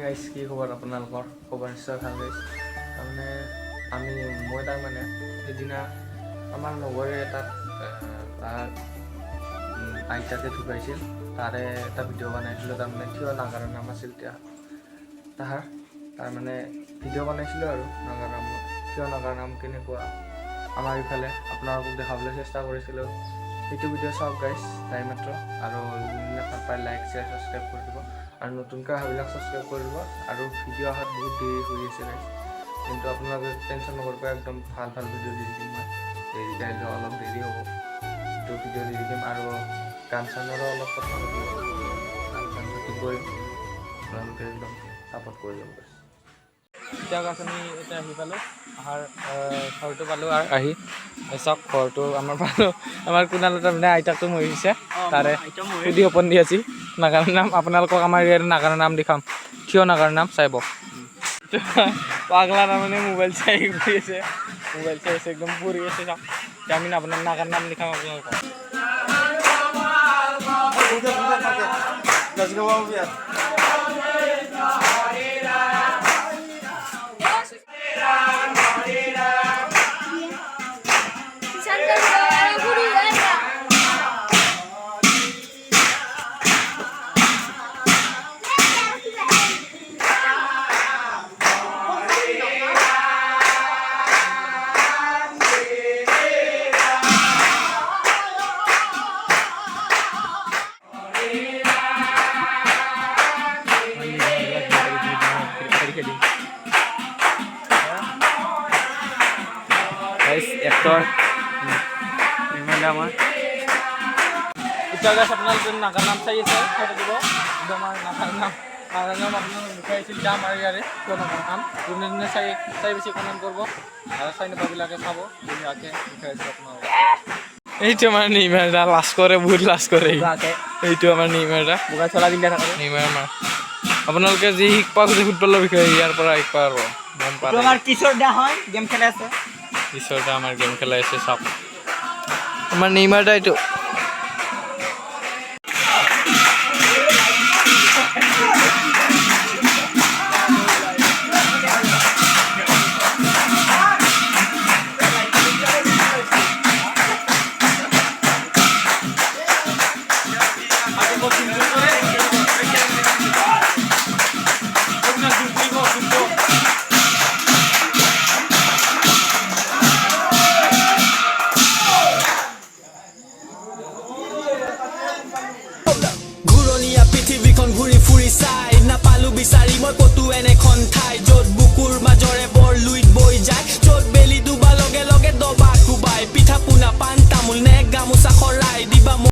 গাইছ কি খবৰ আপোনালোকৰ খবৰ নিশ্চয় ভাল গাইছ তাৰমানে মই তাৰমানে সেইদিনা আমাৰ লগৰে এটাত তাৰ আইতাকে ঢুকাইছিল তাৰে এটা ভিডিঅ' বনাইছিলোঁ তাৰমানে থিয় নাগাৰা নাম আছিল তাৰ মানে ভিডিঅ' বনাইছিলোঁ আৰু নাগাৰা নাম থিয় নাগাৰা নাম কেনেকুৱা আমাৰ ইফালে আপোনালোকক দেখাবলৈ চেষ্টা কৰিছিলোঁ সেইটো ভিডিঅ' চাওক গাইছ তাই মাত্ৰ আৰু যোনবিলাক পাই লাইক শ্বেয়াৰ ছাবস্ক্ৰাইব কৰি দিব আৰু নতুনকৈ অহাবিলাক ছাবস্ক্ৰাইব কৰি দিব আৰু ভিডিঅ' অহাত বহুত দেৰি হৈ আছে গাইছ কিন্তু আপোনালোকে টেনশ্যন নকৰিব একদম ভাল ভাল ভিডিঅ' দি দিম মই দেৰি কাইলৈ অলপ দেৰি হ'ব সেইটো ভিডিঅ' দি দিম আৰু গান চানৰো অলপ কথা পাতিব গান চান যদি কৰিম আপোনালোকে একদম ছাপোৰ্ট কৰি যাব গাইছ এতিয়া আমি এতিয়া আহি পালোঁ অহাৰ ঘৰটো পালোঁ আৰু আহি চাওক ঘৰটো আমাৰ পালোঁ আমাৰ কোনালত তাৰমানে আইতাকটো মৰিছে তাৰে সুধি অপন দি আছিল নাগাৰা নাম আপোনালোকক আমাৰ ইয়াৰ নাগাৰা নাম দেখাম থিয় নাগাৰা নাম চাই পাগলা তাৰমানে মোবাইল চাই কৰি আছে মোবাইল চাই আছে একদম পৰি আছে চাওক এতিয়া আমি আপোনাৰ নাগাৰা নাম দেখাম আপোনালোকক एक्टर আমাৰ এতিয়া গাছ আপোনালোকে নাগাৰ নাম চাই আছে চাই থাকিব একদম নাগাৰ নাম আপোনালোকে দেখাইছিল যাম আৰু ইয়াৰে কিয় নাগাৰ নাম যোনে যোনে চাই বেছি কমেণ্ট কৰিব আৰু চাই নোপোৱাবিলাকে চাব ধুনীয়াকৈ দেখাইছোঁ আপোনালোকে এইটো আমাৰ নিৰ্মাণটা লাজ কৰে বহুত লাজ কৰে এইটো আমাৰ নিৰ্মাণটা বোকা চলা পিন্ধা থাকে নিৰ্মাণ আমাৰ আপোনালোকে যি শিকপা খুজি ফুটবলৰ বিষয়ে ইয়াৰ পৰা শিকপা আৰু গম পায় আমাৰ কিশোৰ দা হয় গেম খেলাই আছে কিশোৰটা আমাৰ গেম খেলাই আছে চাওক আমাৰ নেইমাৰটা এইটো বিচাৰি মই কতো এনেখন ঠাই য'ত বুকুৰ মাজৰে বৰ লুইত বৈ যায় য'ত বেলি ডুবা লগে লগে দবা কোবাই পিঠা পোনা পাণ তামোল নে গামোচা